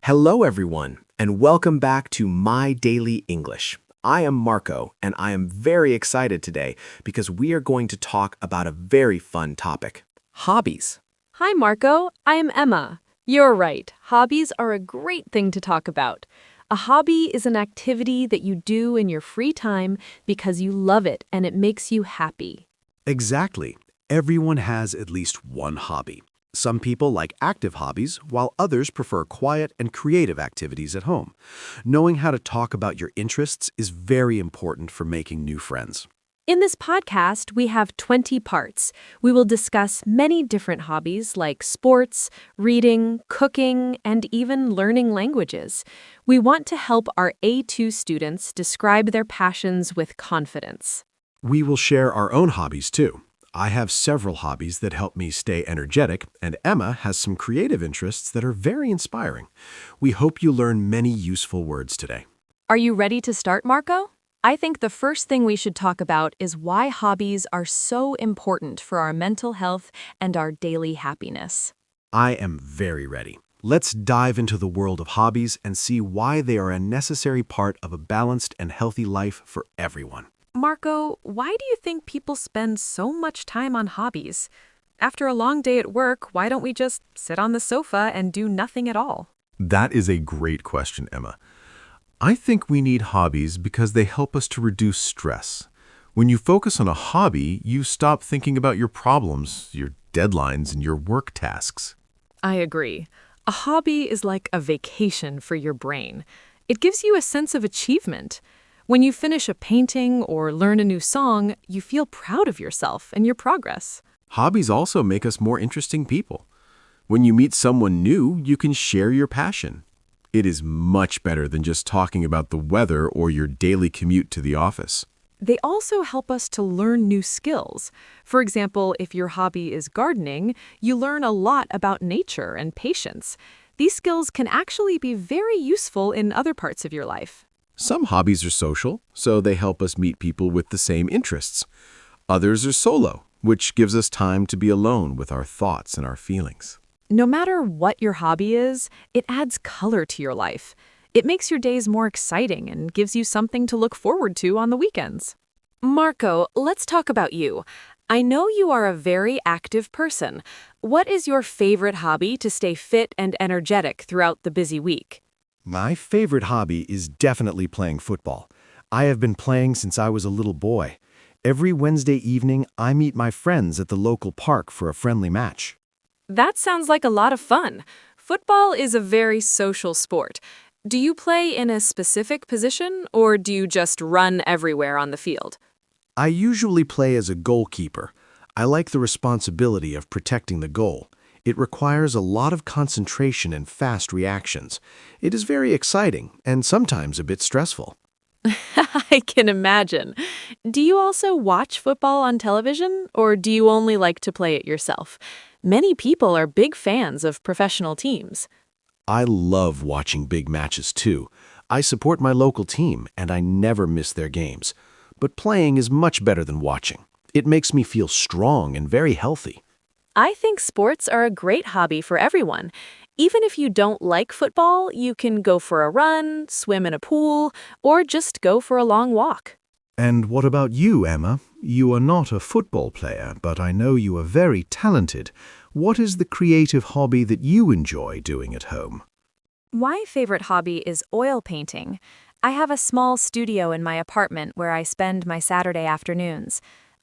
Hello, everyone, and welcome back to My Daily English. I am Marco, and I am very excited today because we are going to talk about a very fun topic, hobbies. Hi, Marco. I am Emma. You're right. Hobbies are a great thing to talk about. A hobby is an activity that you do in your free time because you love it and it makes you happy. Exactly. Everyone has at least one hobby. Some people like active hobbies, while others prefer quiet and creative activities at home. Knowing how to talk about your interests is very important for making new friends. In this podcast, we have 20 parts. We will discuss many different hobbies like sports, reading, cooking, and even learning languages. We want to help our A2 students describe their passions with confidence. We will share our own hobbies too. I have several hobbies that help me stay energetic, and Emma has some creative interests that are very inspiring. We hope you learn many useful words today. Are you ready to start, Marco? I think the first thing we should talk about is why hobbies are so important for our mental health and our daily happiness. I am very ready. Let's dive into the world of hobbies and see why they are a necessary part of a balanced and healthy life for everyone. Marco, why do you think people spend so much time on hobbies? After a long day at work, why don't we just sit on the sofa and do nothing at all? That is a great question, Emma. I think we need hobbies because they help us to reduce stress. When you focus on a hobby, you stop thinking about your problems, your deadlines, and your work tasks. I agree. A hobby is like a vacation for your brain. It gives you a sense of achievement. When you finish a painting or learn a new song, you feel proud of yourself and your progress. Hobbies also make us more interesting people. When you meet someone new, you can share your passion. It is much better than just talking about the weather or your daily commute to the office. They also help us to learn new skills. For example, if your hobby is gardening, you learn a lot about nature and patience. These skills can actually be very useful in other parts of your life. Some hobbies are social, so they help us meet people with the same interests. Others are solo, which gives us time to be alone with our thoughts and our feelings. No matter what your hobby is, it adds color to your life. It makes your days more exciting and gives you something to look forward to on the weekends. Marco, let's talk about you. I know you are a very active person. What is your favorite hobby to stay fit and energetic throughout the busy week? My favorite hobby is definitely playing football. I have been playing since I was a little boy. Every Wednesday evening, I meet my friends at the local park for a friendly match. That sounds like a lot of fun. Football is a very social sport. Do you play in a specific position, or do you just run everywhere on the field? I usually play as a goalkeeper. I like the responsibility of protecting the goal. It requires a lot of concentration and fast reactions. It is very exciting and sometimes a bit stressful. I can imagine. Do you also watch football on television, or do you only like to play it yourself? Many people are big fans of professional teams. I love watching big matches too. I support my local team and I never miss their games. But playing is much better than watching. It makes me feel strong and very healthy. I think sports are a great hobby for everyone. Even if you don't like football, you can go for a run, swim in a pool, or just go for a long walk. And what about you, Emma? You are not a football player, but I know you are very talented. What is the creative hobby that you enjoy doing at home? My favorite hobby is oil painting. I have a small studio in my apartment where I spend my Saturday afternoons.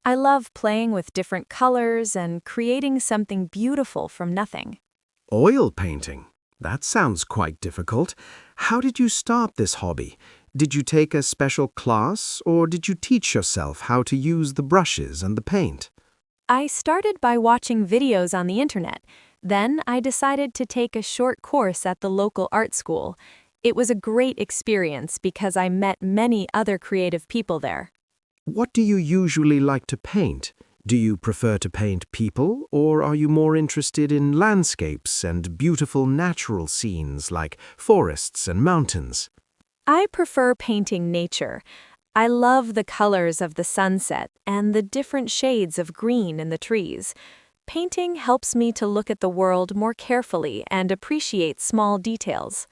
I love playing with different colors and creating something beautiful from nothing. Oil painting? That sounds quite difficult. How did you start this hobby? Did you take a special class, or did you teach yourself how to use the brushes and the paint? I started by watching videos on the internet. Then I decided to take a short course at the local art school. It was a great experience because I met many other creative people there. What do you usually like to paint? Do you prefer to paint people, or are you more interested in landscapes and beautiful natural scenes like forests and mountains? I prefer painting nature. I love the colors of the sunset and the different shades of green in the trees. Painting helps me to look at the world more carefully and appreciate small details.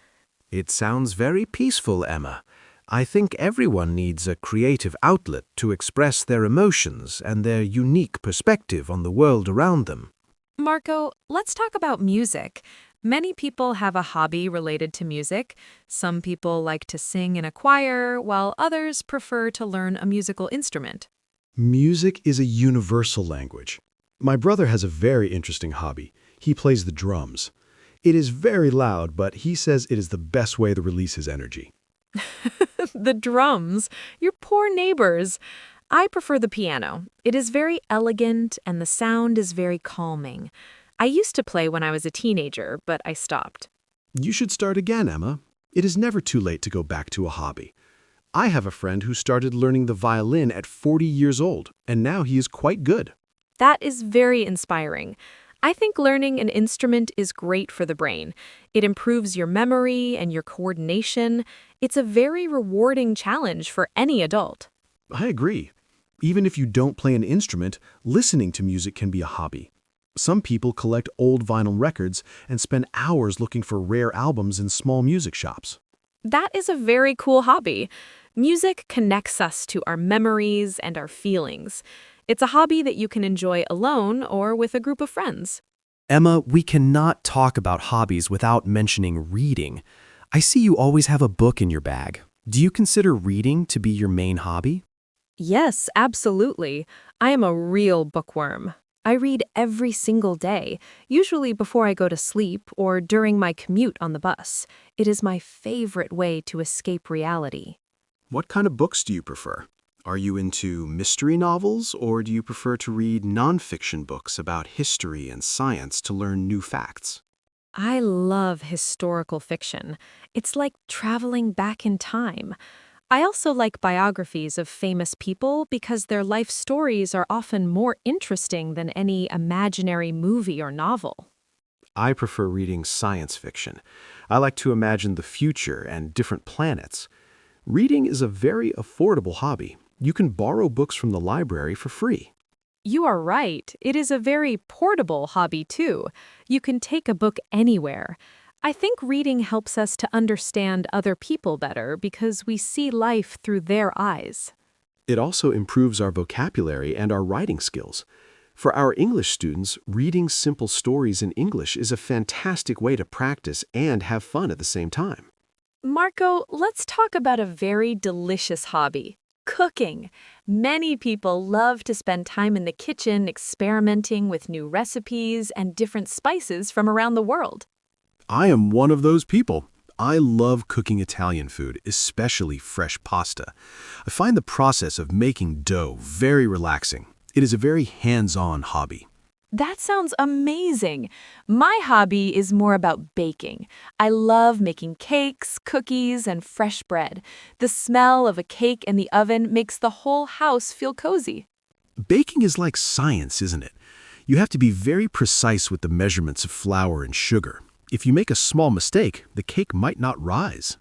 It sounds very peaceful, Emma. I think everyone needs a creative outlet to express their emotions and their unique perspective on the world around them. Marco, let's talk about music. Many people have a hobby related to music. Some people like to sing in a choir, while others prefer to learn a musical instrument. Music is a universal language. My brother has a very interesting hobby. He plays the drums. It is very loud, but he says it is the best way to release his energy. The drums, your poor neighbors. I prefer the piano. It is very elegant and the sound is very calming. I used to play when I was a teenager, but I stopped. You should start again, Emma. It is never too late to go back to a hobby. I have a friend who started learning the violin at 40 years old, and now he is quite good. That is very inspiring. I think learning an instrument is great for the brain. It improves your memory and your coordination. It's a very rewarding challenge for any adult. I agree. Even if you don't play an instrument, listening to music can be a hobby. Some people collect old vinyl records and spend hours looking for rare albums in small music shops. That is a very cool hobby. Music connects us to our memories and our feelings. It's a hobby that you can enjoy alone or with a group of friends. Emma, we cannot talk about hobbies without mentioning reading. I see you always have a book in your bag. Do you consider reading to be your main hobby? Yes, absolutely. I am a real bookworm. I read every single day, usually before I go to sleep or during my commute on the bus. It is my favorite way to escape reality. What kind of books do you prefer? Are you into mystery novels, or do you prefer to read nonfiction books about history and science to learn new facts? I love historical fiction. It's like traveling back in time. I also like biographies of famous people because their life stories are often more interesting than any imaginary movie or novel. I prefer reading science fiction. I like to imagine the future and different planets. Reading is a very affordable hobby. You can borrow books from the library for free. You are right. It is a very portable hobby, too. You can take a book anywhere. I think reading helps us to understand other people better because we see life through their eyes. It also improves our vocabulary and our writing skills. For our English students, reading simple stories in English is a fantastic way to practice and have fun at the same time. Marco, let's talk about a very delicious hobby. Cooking. Many people love to spend time in the kitchen experimenting with new recipes and different spices from around the world. I am one of those people. I love cooking Italian food, especially fresh pasta. I find the process of making dough very relaxing. It is a very hands-on hobby. That sounds amazing. My hobby is more about baking. I love making cakes, cookies, and fresh bread. The smell of a cake in the oven makes the whole house feel cozy. Baking is like science, isn't it? You have to be very precise with the measurements of flour and sugar. If you make a small mistake, the cake might not rise.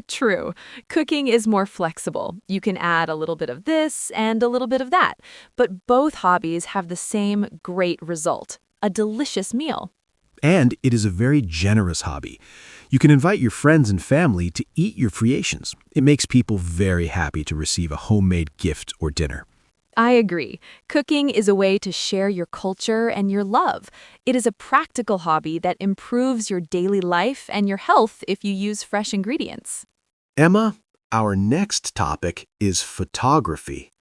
True. Cooking is more flexible. You can add a little bit of this and a little bit of that. But both hobbies have the same great result, a delicious meal. And it is a very generous hobby. You can invite your friends and family to eat your creations. It makes people very happy to receive a homemade gift or dinner. I agree. Cooking is a way to share your culture and your love. It is a practical hobby that improves your daily life and your health if you use fresh ingredients. Emma, our next topic is photography.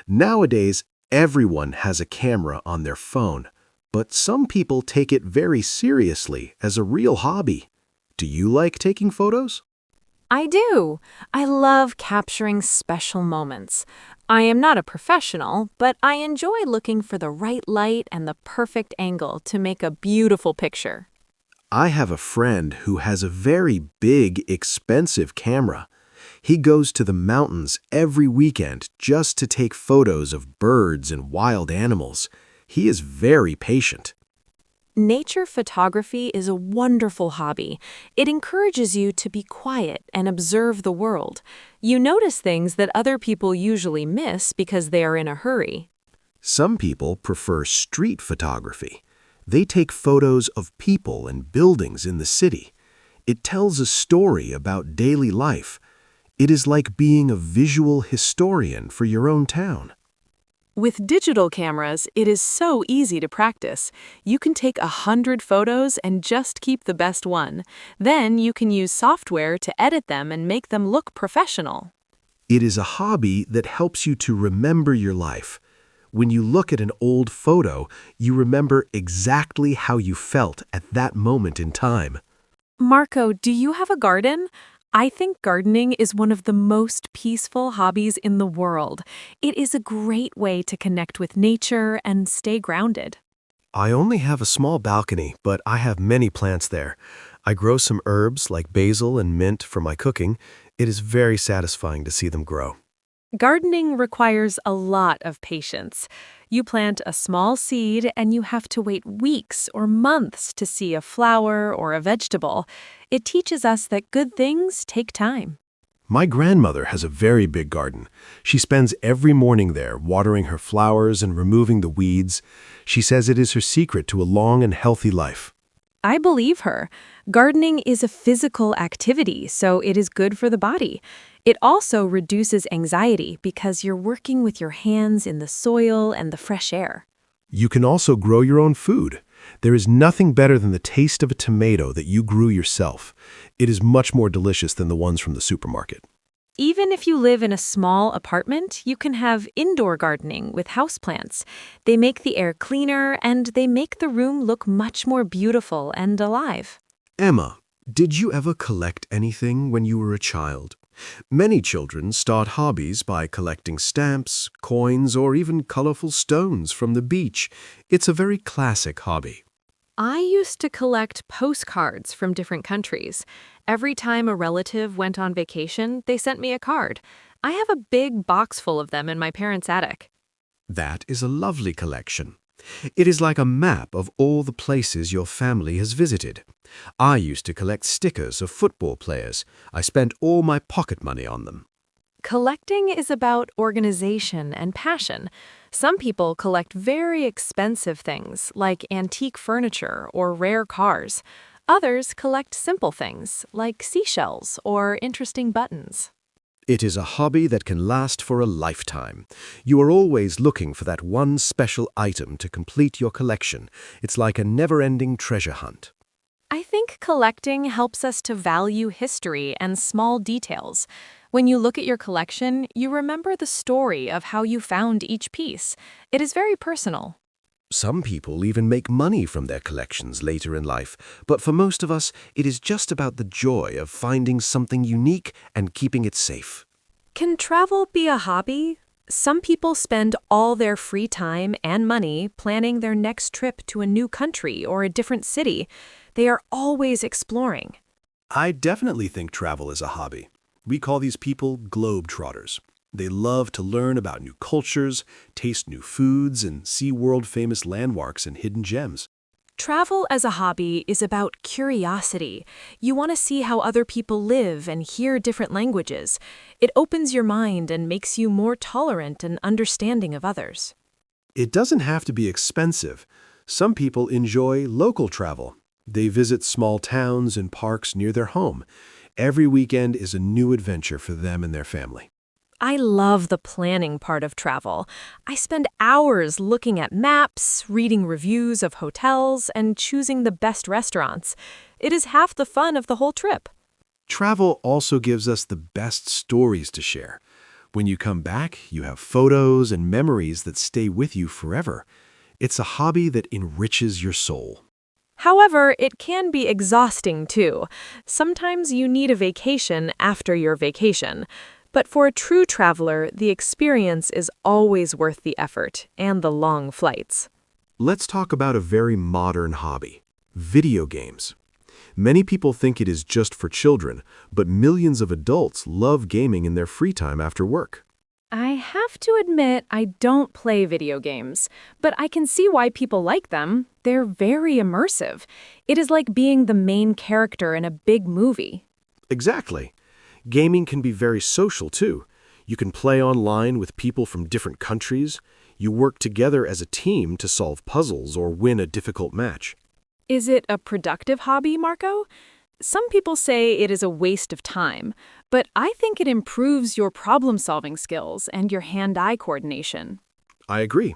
Nowadays, everyone has a camera on their phone, but some people take it very seriously as a real hobby. Do you like taking photos? I do. I love capturing special moments. I am not a professional, but I enjoy looking for the right light and the perfect angle to make a beautiful picture. I have a friend who has a very big, expensive camera. He goes to the mountains every weekend just to take photos of birds and wild animals. He is very patient. Nature photography is a wonderful hobby. It encourages you to be quiet and observe the world. You notice things that other people usually miss because they are in a hurry. Some people prefer street photography. They take photos of people and buildings in the city. It tells a story about daily life. It is like being a visual historian for your own town. With digital cameras, it is so easy to practice. You can take 100 photos and just keep the best one. Then you can use software to edit them and make them look professional. It is a hobby that helps you to remember your life. When you look at an old photo, you remember exactly how you felt at that moment in time. Marco, do you have a garden? I think gardening is one of the most peaceful hobbies in the world. It is a great way to connect with nature and stay grounded. I only have a small balcony, but I have many plants there. I grow some herbs like basil and mint for my cooking. It is very satisfying to see them grow. Gardening requires a lot of patience. You plant a small seed and you have to wait weeks or months to see a flower or a vegetable. It teaches us that good things take time. My grandmother has a very big garden. She spends every morning there watering her flowers and removing the weeds. She says it is her secret to a long and healthy life. I believe her. Gardening is a physical activity, so it is good for the body. It also reduces anxiety because you're working with your hands in the soil and the fresh air. You can also grow your own food. There is nothing better than the taste of a tomato that you grew yourself. It is much more delicious than the ones from the supermarket. Even if you live in a small apartment, you can have indoor gardening with houseplants. They make the air cleaner and they make the room look much more beautiful and alive. Emma, did you ever collect anything when you were a child? Many children start hobbies by collecting stamps, coins, or even colorful stones from the beach. It's a very classic hobby. I used to collect postcards from different countries. Every time a relative went on vacation, they sent me a card. I have a big box full of them in my parents' attic. That is a lovely collection. It is like a map of all the places your family has visited. I used to collect stickers of football players. I spent all my pocket money on them. Collecting is about organization and passion. Some people collect very expensive things like antique furniture or rare cars. Others collect simple things like seashells or interesting buttons. It is a hobby that can last for a lifetime. You are always looking for that one special item to complete your collection. It's like a never-ending treasure hunt. I think collecting helps us to value history and small details. When you look at your collection, you remember the story of how you found each piece. It is very personal. Some people even make money from their collections later in life, but for most of us, it is just about the joy of finding something unique and keeping it safe. Can travel be a hobby? Some people spend all their free time and money planning their next trip to a new country or a different city. They are always exploring. I definitely think travel is a hobby. We call these people globetrotters. They love to learn about new cultures, taste new foods, and see world-famous landmarks and hidden gems. Travel as a hobby is about curiosity. You want to see how other people live and hear different languages. It opens your mind and makes you more tolerant and understanding of others. It doesn't have to be expensive. Some people enjoy local travel. They visit small towns and parks near their home. Every weekend is a new adventure for them and their family. I love the planning part of travel. I spend hours looking at maps, reading reviews of hotels, and choosing the best restaurants. It is half the fun of the whole trip. Travel also gives us the best stories to share. When you come back, you have photos and memories that stay with you forever. It's a hobby that enriches your soul. However, it can be exhausting too. Sometimes you need a vacation after your vacation. But for a true traveler, the experience is always worth the effort and the long flights. Let's talk about a very modern hobby, video games. Many people think it is just for children, but millions of adults love gaming in their free time after work. I have to admit I don't play video games, but I can see why people like them. They're very immersive. It is like being the main character in a big movie. Exactly. Gaming can be very social, too. You can play online with people from different countries. You work together as a team to solve puzzles or win a difficult match. Is it a productive hobby, Marco? Some people say it is a waste of time, but I think it improves your problem-solving skills and your hand-eye coordination. I agree.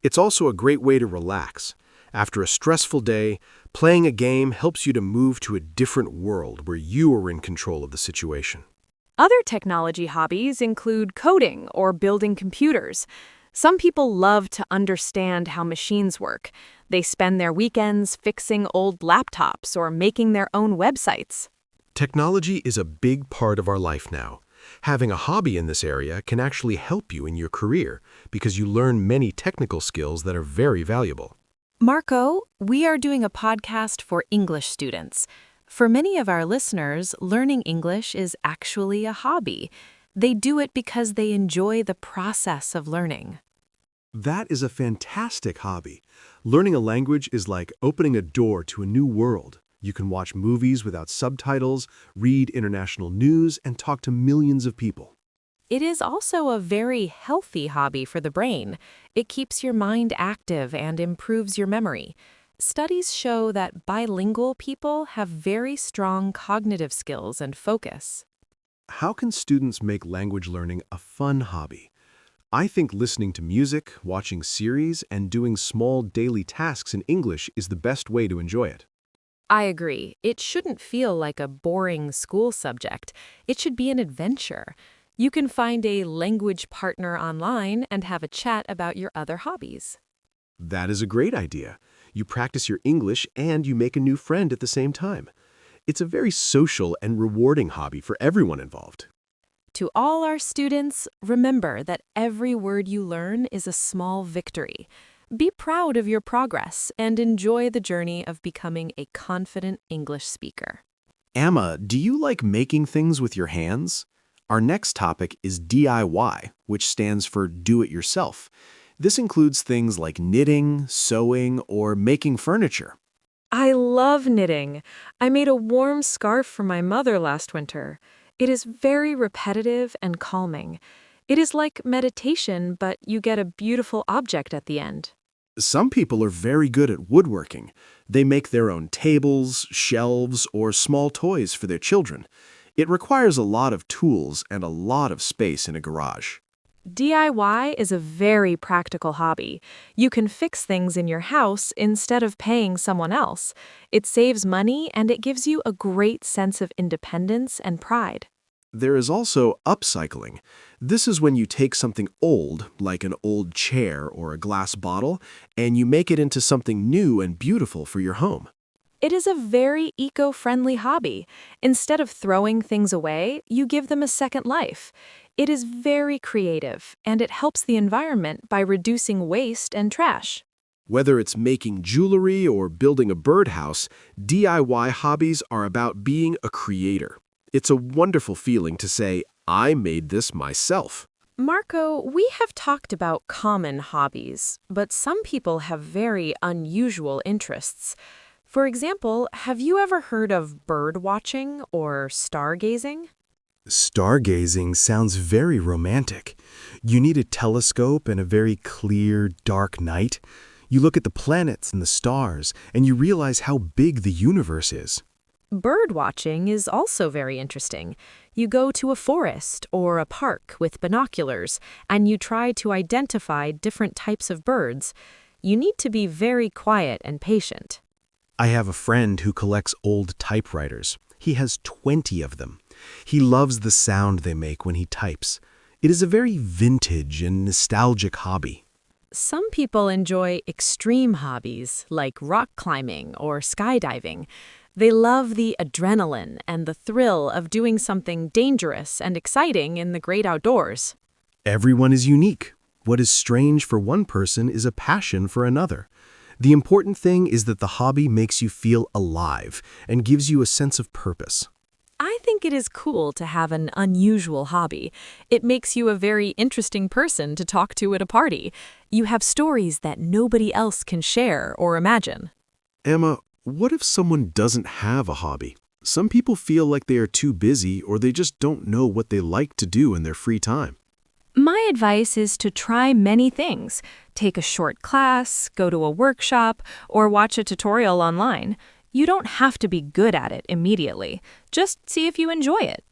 It's also a great way to relax. After a stressful day, playing a game helps you to move to a different world where you are in control of the situation. Other technology hobbies include coding or building computers. Some people love to understand how machines work. They spend their weekends fixing old laptops or making their own websites. Technology is a big part of our life now. Having a hobby in this area can actually help you in your career because you learn many technical skills that are very valuable. Marco, we are doing a podcast for English students. For many of our listeners, learning English is actually a hobby. They do it because they enjoy the process of learning. That is a fantastic hobby. Learning a language is like opening a door to a new world. You can watch movies without subtitles, read international news, and talk to millions of people. It is also a very healthy hobby for the brain. It keeps your mind active and improves your memory. Studies show that bilingual people have very strong cognitive skills and focus. How can students make language learning a fun hobby? I think listening to music, watching series, and doing small daily tasks in English is the best way to enjoy it. I agree. It shouldn't feel like a boring school subject. It should be an adventure. You can find a language partner online and have a chat about your other hobbies. That is a great idea. You practice your English and you make a new friend at the same time. It's a very social and rewarding hobby for everyone involved. To all our students, remember that every word you learn is a small victory. Be proud of your progress and enjoy the journey of becoming a confident English speaker. Emma, do you like making things with your hands? Our next topic is DIY, which stands for do-it-yourself. This includes things like knitting, sewing, or making furniture. I love knitting. I made a warm scarf for my mother last winter. It is very repetitive and calming. It is like meditation, but you get a beautiful object at the end. Some people are very good at woodworking. They make their own tables, shelves, or small toys for their children. It requires a lot of tools and a lot of space in a garage. DIY is a very practical hobby. You can fix things in your house instead of paying someone else. It saves money and it gives you a great sense of independence and pride. There is also upcycling. This is when you take something old, like an old chair or a glass bottle, and you make it into something new and beautiful for your home. It is a very eco-friendly hobby. Instead of throwing things away, you give them a second life. It is very creative, and it helps the environment by reducing waste and trash. Whether it's making jewelry or building a birdhouse, DIY hobbies are about being a creator. It's a wonderful feeling to say, I made this myself. Marco, we have talked about common hobbies, but some people have very unusual interests. For example, have you ever heard of bird watching or stargazing? Stargazing sounds very romantic. You need a telescope and a very clear, dark night. You look at the planets and the stars, and you realize how big the universe is. Bird watching is also very interesting. You go to a forest or a park with binoculars, and you try to identify different types of birds. You need to be very quiet and patient. I have a friend who collects old typewriters. He has 20 of them. He loves the sound they make when he types. It is a very vintage and nostalgic hobby. Some people enjoy extreme hobbies like rock climbing or skydiving. They love the adrenaline and the thrill of doing something dangerous and exciting in the great outdoors. Everyone is unique. What is strange for one person is a passion for another. The important thing is that the hobby makes you feel alive and gives you a sense of purpose. I think it is cool to have an unusual hobby. It makes you a very interesting person to talk to at a party. You have stories that nobody else can share or imagine. Emma, what if someone doesn't have a hobby? Some people feel like they are too busy or they just don't know what they like to do in their free time. My advice is to try many things. Take a short class, go to a workshop, or watch a tutorial online. You don't have to be good at it immediately. Just see if you enjoy it.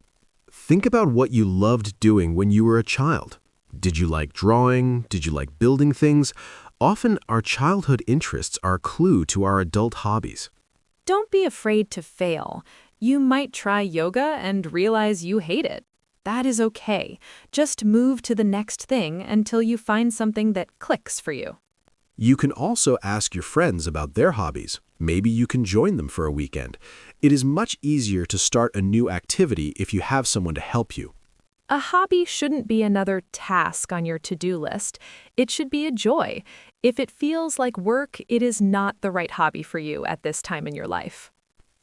Think about what you loved doing when you were a child. Did you like drawing? Did you like building things? Often, our childhood interests are a clue to our adult hobbies. Don't be afraid to fail. You might try yoga and realize you hate it. That is okay. Just move to the next thing until you find something that clicks for you. You can also ask your friends about their hobbies. Maybe you can join them for a weekend. It is much easier to start a new activity if you have someone to help you. A hobby shouldn't be another task on your to-do list. It should be a joy. If it feels like work, it is not the right hobby for you at this time in your life.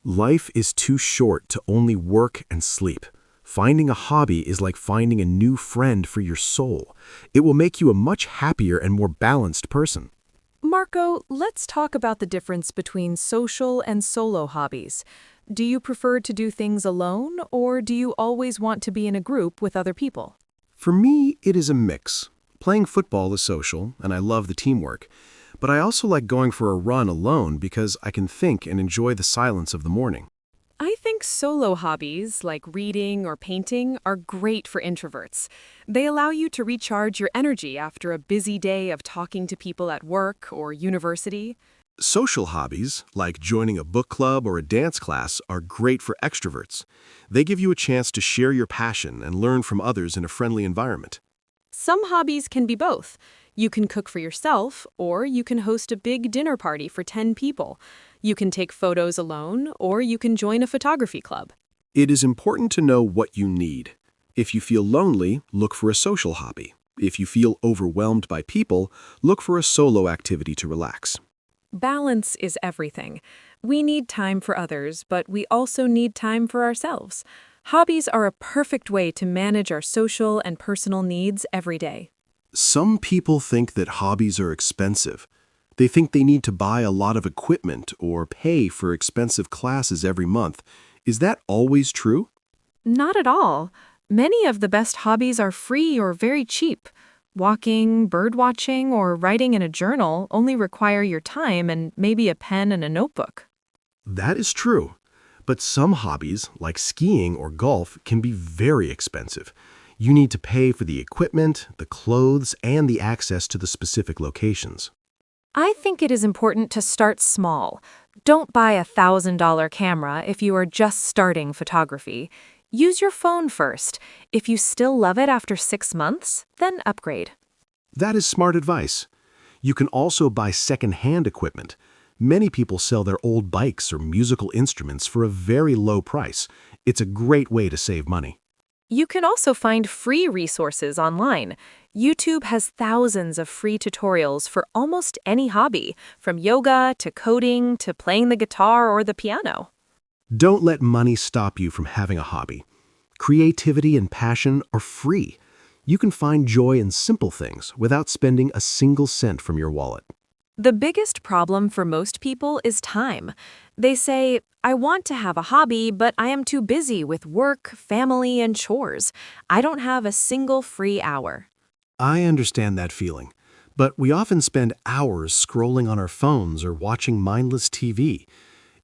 Life is too short to only work and sleep. Finding a hobby is like finding a new friend for your soul. It will make you a much happier and more balanced person. Marco, let's talk about the difference between social and solo hobbies. Do you prefer to do things alone, or do you always want to be in a group with other people? For me, it is a mix. Playing football is social, and I love the teamwork. But I also like going for a run alone because I can think and enjoy the silence of the morning. I think solo hobbies, like reading or painting, are great for introverts. They allow you to recharge your energy after a busy day of talking to people at work or university. Social hobbies, like joining a book club or a dance class, are great for extroverts. They give you a chance to share your passion and learn from others in a friendly environment. Some hobbies can be both. You can cook for yourself, or you can host a big dinner party for 10 people. You can take photos alone, or you can join a photography club. It is important to know what you need. If you feel lonely, look for a social hobby. If you feel overwhelmed by people, look for a solo activity to relax. Balance is everything. We need time for others, but we also need time for ourselves. Hobbies are a perfect way to manage our social and personal needs every day. Some people think that hobbies are expensive. They think they need to buy a lot of equipment or pay for expensive classes every month. Is that always true? Not at all. Many of the best hobbies are free or very cheap. Walking, birdwatching, or writing in a journal only require your time and maybe a pen and a notebook. That is true. But some hobbies, like skiing or golf, can be very expensive. You need to pay for the equipment, the clothes, and the access to the specific locations. I think it is important to start small. Don't buy a $1,000 camera if you are just starting photography. Use your phone first. If you still love it after 6 months, then upgrade. That is smart advice. You can also buy second-hand equipment. Many people sell their old bikes or musical instruments for a very low price. It's a great way to save money. You can also find free resources online. YouTube has thousands of free tutorials for almost any hobby, from yoga to coding to playing the guitar or the piano. Don't let money stop you from having a hobby. Creativity and passion are free. You can find joy in simple things without spending a single cent from your wallet. The biggest problem for most people is time. They say, I want to have a hobby, but I am too busy with work, family, and chores. I don't have a single free hour. I understand that feeling, but we often spend hours scrolling on our phones or watching mindless TV.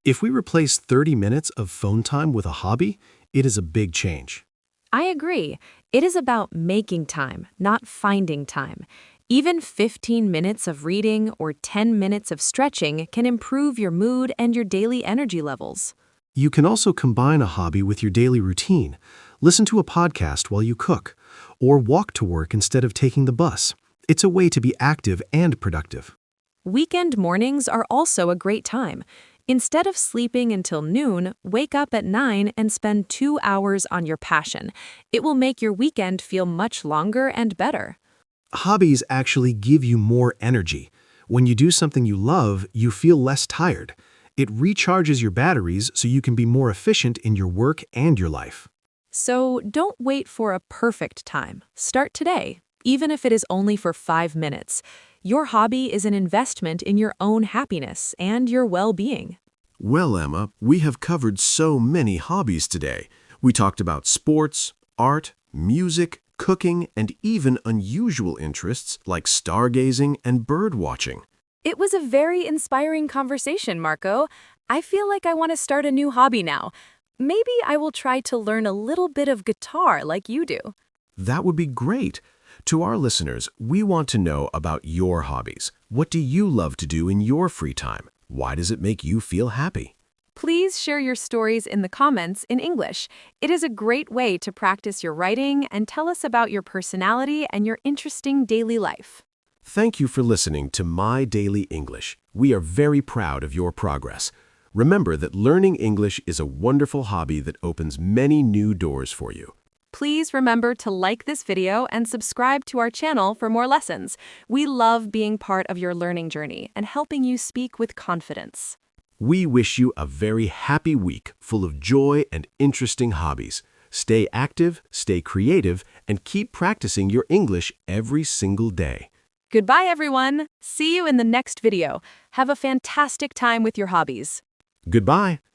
If we replace 30 minutes of phone time with a hobby, it is a big change. I agree. It is about making time, not finding time. Even 15 minutes of reading or 10 minutes of stretching can improve your mood and your daily energy levels. You can also combine a hobby with your daily routine. Listen to a podcast while you cook, or walk to work instead of taking the bus. It's a way to be active and productive. Weekend mornings are also a great time. Instead of sleeping until noon, wake up at 9 and spend 2 hours on your passion. It will make your weekend feel much longer and better. Hobbies actually give you more energy. When you do something you love, you feel less tired. It recharges your batteries so you can be more efficient in your work and your life. So don't wait for a perfect time. Start today, even if it is only for 5 minutes. Your hobby is an investment in your own happiness and your well-being. Well, Emma, we have covered so many hobbies today. We talked about sports, art, music, cooking, and even unusual interests like stargazing and bird watching. It was a very inspiring conversation, Marco. I feel like I want to start a new hobby now. Maybe I will try to learn a little bit of guitar like you do. That would be great. To our listeners, we want to know about your hobbies. What do you love to do in your free time? Why does it make you feel happy? Please share your stories in the comments in English. It is a great way to practice your writing and tell us about your personality and your interesting daily life. Thank you for listening to My Daily English. We are very proud of your progress. Remember that learning English is a wonderful hobby that opens many new doors for you. Please remember to like this video and subscribe to our channel for more lessons. We love being part of your learning journey and helping you speak with confidence. We wish you a very happy week full of joy and interesting hobbies. Stay active, stay creative, and keep practicing your English every single day. Goodbye, everyone. See you in the next video. Have a fantastic time with your hobbies. Goodbye.